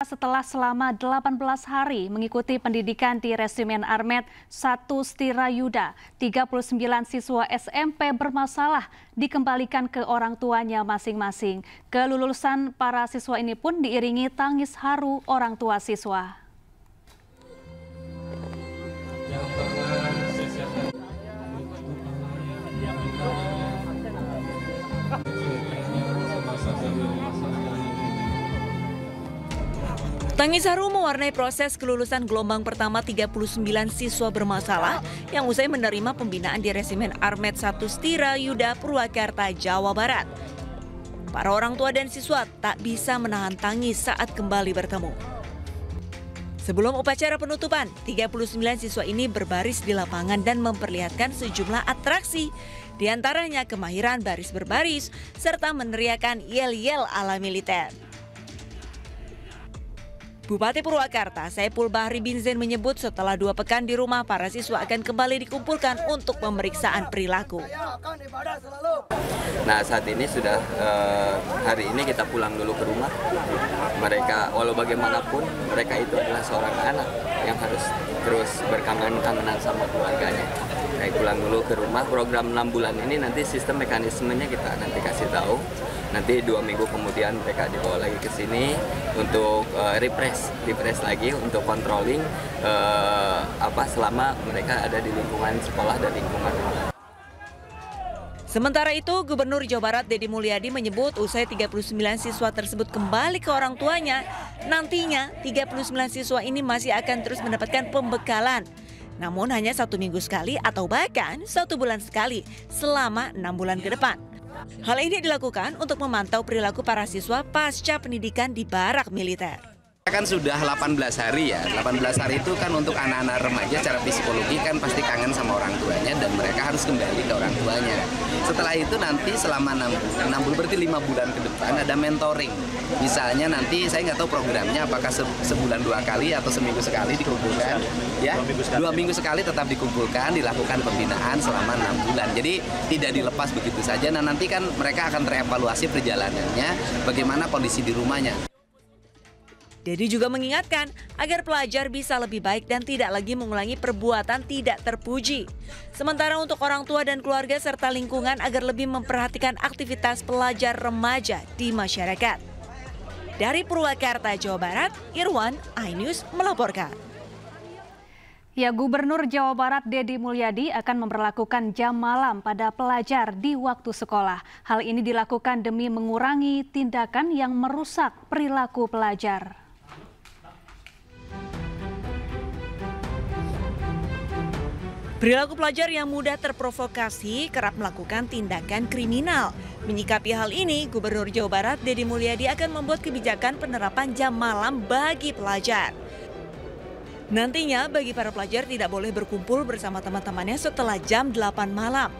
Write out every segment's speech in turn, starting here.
Setelah selama 18 hari mengikuti pendidikan di Resimen Armet 1 Stirayuda, 39 siswa SMP bermasalah dikembalikan ke orang tuanya masing-masing. Kelulusan para siswa ini pun diiringi tangis haru orang tua siswa. Tangis haru mewarnai proses kelulusan gelombang pertama 39 siswa bermasalah yang usai menerima pembinaan di Resimen Armet 1 Stirayuda, Purwakarta, Jawa Barat. Para orang tua dan siswa tak bisa menahan tangis saat kembali bertemu. Sebelum upacara penutupan, 39 siswa ini berbaris di lapangan dan memperlihatkan sejumlah atraksi, di antaranya kemahiran baris berbaris serta meneriakan yel-yel ala militer. Bupati Purwakarta, Saiful Bahri bin Zain menyebut setelah 2 pekan di rumah, para siswa akan kembali dikumpulkan untuk pemeriksaan perilaku. Nah, saat ini sudah hari ini kita pulang dulu ke rumah. Mereka, walau bagaimanapun, mereka itu adalah seorang anak yang harus terus berkangen-kangenan sama keluarganya. Nah, pulang dulu ke rumah. Program 6 bulan ini nanti sistem mekanismenya kita nanti kasih tahu. Nanti 2 minggu kemudian mereka dibawa lagi ke sini untuk refresh lagi untuk controlling selama mereka ada di lingkungan sekolah dan lingkungan rumah. Sementara itu, Gubernur Jawa Barat Deddy Mulyadi menyebut usai 39 siswa tersebut kembali ke orang tuanya, nantinya 39 siswa ini masih akan terus mendapatkan pembekalan. Namun hanya 1 minggu sekali atau bahkan 1 bulan sekali selama 6 bulan ke depan. Hal ini dilakukan untuk memantau perilaku para siswa pasca pendidikan di barak militer. Kan sudah 18 hari ya, 18 hari itu kan untuk anak-anak remaja secara psikologi kan pasti kangen sama orang tuanya dan mereka harus kembali ke orang tuanya. Setelah itu nanti selama 6 bulan berarti 5 bulan ke depan ada mentoring. Misalnya nanti saya nggak tahu programnya apakah sebulan 2 kali atau seminggu sekali dikumpulkan. Ya, 2 minggu sekali tetap dikumpulkan, dilakukan pembinaan selama 6 bulan. Jadi tidak dilepas begitu saja. Nah, nanti kan mereka akan terevaluasi perjalanannya, bagaimana kondisi di rumahnya. Deddy juga mengingatkan agar pelajar bisa lebih baik dan tidak lagi mengulangi perbuatan tidak terpuji. Sementara untuk orang tua dan keluarga serta lingkungan agar lebih memperhatikan aktivitas pelajar remaja di masyarakat. Dari Purwakarta, Jawa Barat, Irwan, iNews melaporkan. Ya, Gubernur Jawa Barat Deddy Mulyadi akan memberlakukan jam malam pada pelajar di waktu sekolah. Hal ini dilakukan demi mengurangi tindakan yang merusak perilaku pelajar. Perilaku pelajar yang mudah terprovokasi kerap melakukan tindakan kriminal. Menyikapi hal ini, Gubernur Jawa Barat Deddy Mulyadi akan membuat kebijakan penerapan jam malam bagi pelajar. Nantinya bagi para pelajar tidak boleh berkumpul bersama teman-temannya setelah jam 8 malam.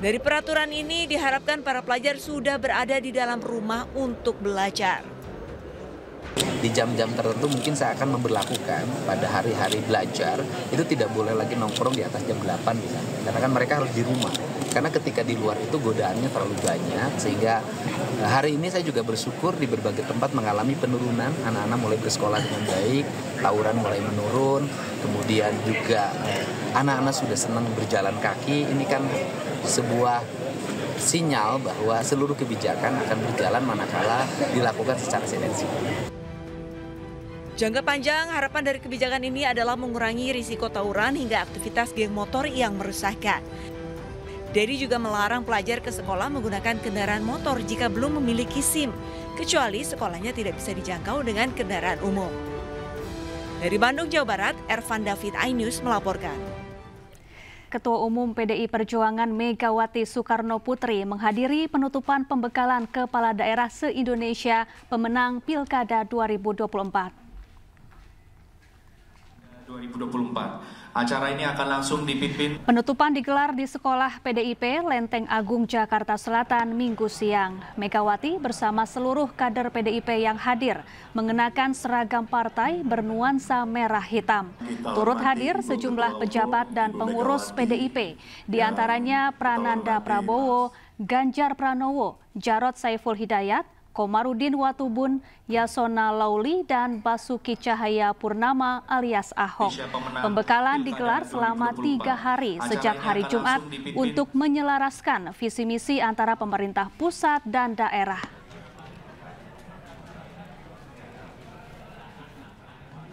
Dari peraturan ini diharapkan para pelajar sudah berada di dalam rumah untuk belajar. Di jam-jam tertentu mungkin saya akan memberlakukan pada hari-hari belajar itu tidak boleh lagi nongkrong di atas jam 8 misalnya. Karena kan mereka harus di rumah. Karena ketika di luar itu godaannya terlalu banyak sehingga hari ini saya juga bersyukur di berbagai tempat mengalami penurunan, anak-anak mulai bersekolah dengan baik, tawuran mulai menurun, kemudian juga anak-anak sudah senang berjalan kaki. Ini kan sebuah sinyal bahwa seluruh kebijakan akan berjalan manakala dilakukan secara sinergi. Jangka panjang, harapan dari kebijakan ini adalah mengurangi risiko tawuran hingga aktivitas geng motor yang meresahkan. Deddy juga melarang pelajar ke sekolah menggunakan kendaraan motor jika belum memiliki SIM, kecuali sekolahnya tidak bisa dijangkau dengan kendaraan umum. Dari Bandung, Jawa Barat, Ervan David, iNews melaporkan. Ketua Umum PDI Perjuangan Megawati Soekarno Putri menghadiri penutupan pembekalan kepala daerah se-Indonesia pemenang Pilkada 2024. Acara ini akan langsung dipimpin. Penutupan digelar di Sekolah PDIP Lenteng Agung, Jakarta Selatan, Minggu siang. Megawati bersama seluruh kader PDIP yang hadir mengenakan seragam partai bernuansa merah hitam. Turut hadir sejumlah pejabat dan pengurus PDIP, di antaranya Prananda Prabowo, Ganjar Pranowo, Jarod Saiful Hidayat, Komarudin Watubun, Yasona Lauli, dan Basuki Cahaya Purnama alias Ahok. Pembekalan digelar selama 3 hari sejak hari Jumat untuk menyelaraskan visi misi antara pemerintah pusat dan daerah.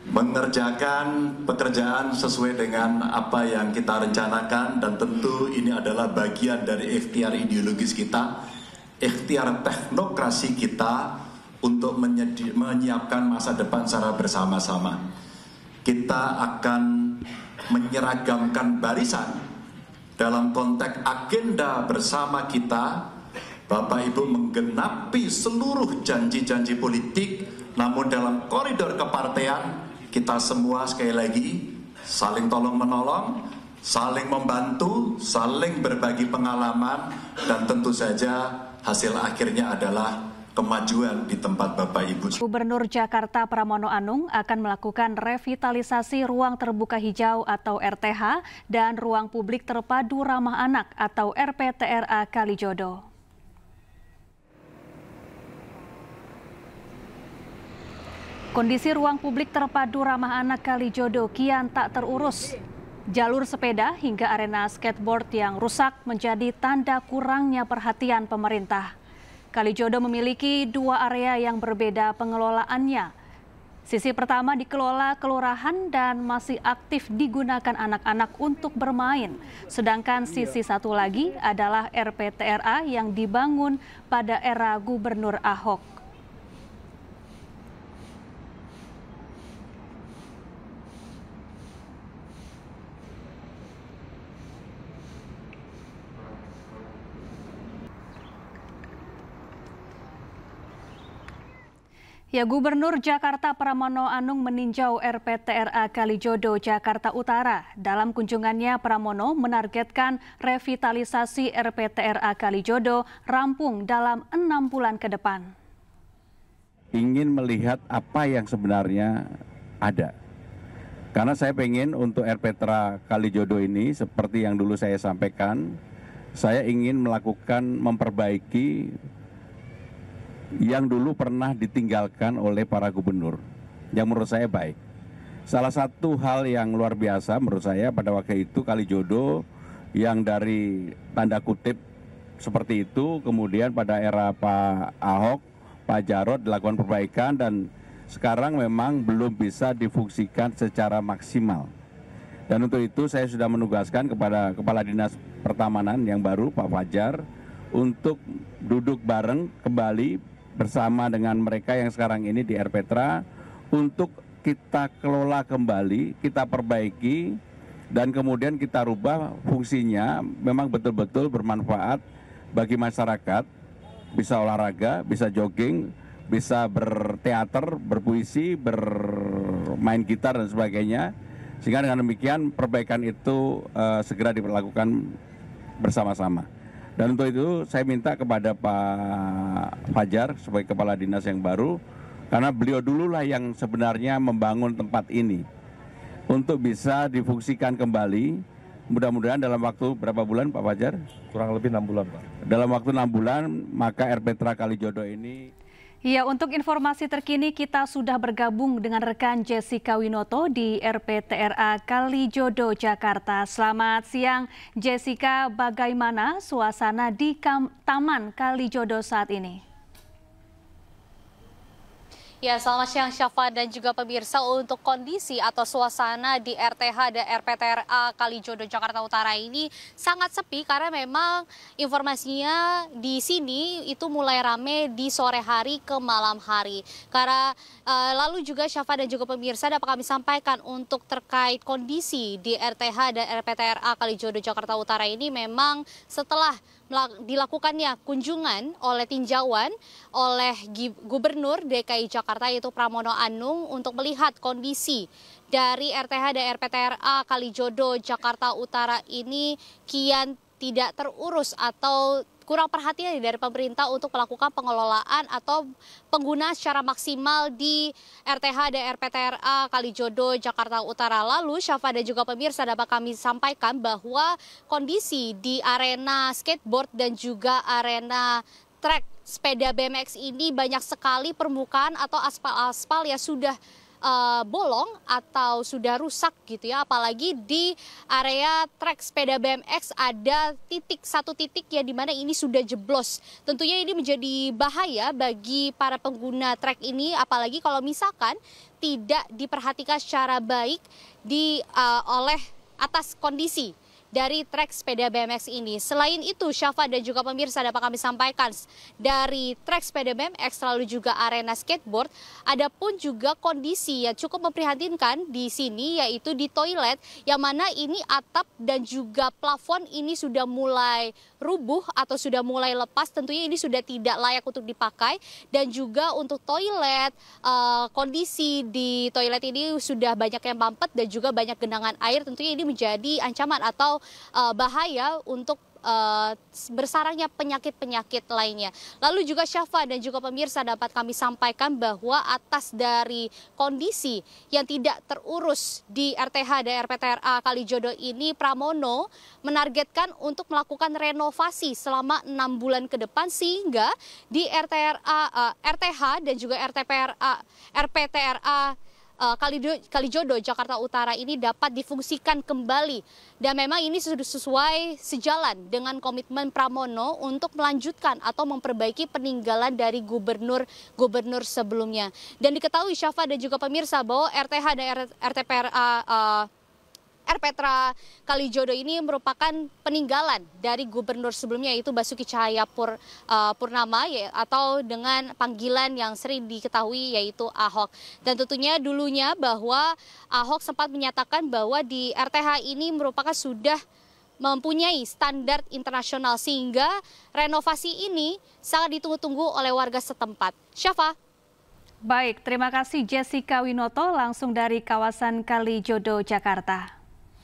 Mengerjakan pekerjaan sesuai dengan apa yang kita rencanakan, dan tentu ini adalah bagian dari ikhtiar ideologis kita, ikhtiar teknokrasi kita untuk menyiapkan masa depan secara bersama-sama. Kita akan menyeragamkan barisan dalam konteks agenda bersama kita. Bapak Ibu menggenapi seluruh janji-janji politik, namun dalam koridor kepartean kita semua sekali lagi saling tolong-menolong, saling membantu, saling berbagi pengalaman, dan tentu saja hasil akhirnya adalah kemajuan di tempat Bapak Ibu. Gubernur Jakarta Pramono Anung akan melakukan revitalisasi ruang terbuka hijau atau RTH dan ruang publik terpadu ramah anak atau RPTRA Kalijodo. Kondisi ruang publik terpadu ramah anak Kalijodo kian tak terurus. Jalur sepeda hingga arena skateboard yang rusak menjadi tanda kurangnya perhatian pemerintah. Kalijodo memiliki 2 area yang berbeda pengelolaannya. Sisi pertama dikelola kelurahan dan masih aktif digunakan anak-anak untuk bermain. Sedangkan sisi satu lagi adalah RPTRA yang dibangun pada era Gubernur Ahok. Ya, Gubernur Jakarta Pramono Anung meninjau RPTRA Kalijodo, Jakarta Utara. Dalam kunjungannya, Pramono menargetkan revitalisasi RPTRA Kalijodo rampung dalam 6 bulan ke depan. Ingin melihat apa yang sebenarnya ada. Karena saya pengen untuk RPTRA Kalijodo ini, seperti yang dulu saya sampaikan, saya ingin memperbaiki yang dulu pernah ditinggalkan oleh para gubernur, yang menurut saya baik. Salah satu hal yang luar biasa menurut saya pada waktu itu Kalijodo yang dari tanda kutip seperti itu, kemudian pada era Pak Ahok, Pak Jarod dilakukan perbaikan dan sekarang memang belum bisa difungsikan secara maksimal. Dan untuk itu saya sudah menugaskan kepada Kepala Dinas Pertamanan yang baru, Pak Fajar, untuk duduk bareng kembali bersama dengan mereka yang sekarang ini di RPTRA untuk kita kelola kembali, kita perbaiki, dan kemudian kita rubah fungsinya memang betul-betul bermanfaat bagi masyarakat, bisa olahraga, bisa jogging, bisa berteater, berpuisi, bermain gitar dan sebagainya, sehingga dengan demikian perbaikan itu segera dilakukan bersama-sama. Dan untuk itu saya minta kepada Pak Fajar sebagai Kepala Dinas yang baru, karena beliau dululah yang sebenarnya membangun tempat ini untuk bisa difungsikan kembali. Mudah-mudahan dalam waktu berapa bulan Pak Fajar? Kurang lebih 6 bulan Pak. Dalam waktu 6 bulan maka RPTRA Kalijodo ini. Ya, untuk informasi terkini kita sudah bergabung dengan rekan Jessica Winoto di RPTRA Kalijodo, Jakarta. Selamat siang Jessica, bagaimana suasana di Taman Kalijodo saat ini? Ya, selamat siang Syafa dan juga pemirsa. Untuk kondisi atau suasana di RTH dan RPTRA Kalijodo Jakarta Utara ini sangat sepi karena memang informasinya di sini itu mulai rame di sore hari ke malam hari. Karena lalu juga Syafa dan juga pemirsa dapat kami sampaikan untuk terkait kondisi di RTH dan RPTRA Kalijodo Jakarta Utara ini memang setelah dilakukannya kunjungan oleh tinjauan oleh Gubernur DKI Jakarta yaitu Pramono Anung untuk melihat kondisi dari RTH dan RPTRA Kalijodo Jakarta Utara ini kian tidak terurus atau kurang perhatian dari pemerintah untuk melakukan pengelolaan atau penggunaan secara maksimal di RTH dan RPTRA Kalijodo Jakarta Utara. Lalu Syafa dan juga pemirsa dapat kami sampaikan bahwa kondisi di arena skateboard dan juga arena trek sepeda BMX ini banyak sekali permukaan atau aspal-aspal yang sudah bolong atau sudah rusak gitu ya, apalagi di area trek sepeda BMX ada satu titik ya di mana ini sudah jeblos. Tentunya ini menjadi bahaya bagi para pengguna trek ini, apalagi kalau misalkan tidak diperhatikan secara baik oleh atas kondisi dari trek sepeda BMX ini. Selain itu, Syafa dan juga pemirsa dapat kami sampaikan dari trek sepeda BMX lalu juga arena skateboard, ada pun juga kondisi yang cukup memprihatinkan di sini yaitu di toilet yang mana ini atap dan juga plafon ini sudah mulai rubuh atau sudah mulai lepas. Tentunya ini sudah tidak layak untuk dipakai dan juga untuk toilet, kondisi di toilet ini sudah banyak yang mampet dan juga banyak genangan air. Tentunya ini menjadi ancaman atau bahaya untuk bersarangnya penyakit-penyakit lainnya. Lalu juga Syafa dan juga pemirsa dapat kami sampaikan bahwa atas dari kondisi yang tidak terurus di RTH dan RPTRA Kalijodo ini, Pramono menargetkan untuk melakukan renovasi selama 6 bulan ke depan sehingga di RTH dan juga RPTRA Kalijodo Jakarta Utara ini dapat difungsikan kembali, dan memang ini sudah sesuai sejalan dengan komitmen Pramono untuk melanjutkan atau memperbaiki peninggalan dari gubernur sebelumnya. Dan diketahui Syafa dan juga pemirsa bahwa RTH dan RPTRA Kalijodo ini merupakan peninggalan dari gubernur sebelumnya yaitu Basuki Cahayapurnama atau dengan panggilan yang sering diketahui yaitu Ahok. Dan tentunya dulunya bahwa Ahok sempat menyatakan bahwa di RTH ini merupakan sudah mempunyai standar internasional sehingga renovasi ini sangat ditunggu-tunggu oleh warga setempat. Syafa. Baik, terima kasih Jessica Winoto langsung dari kawasan Kalijodo, Jakarta.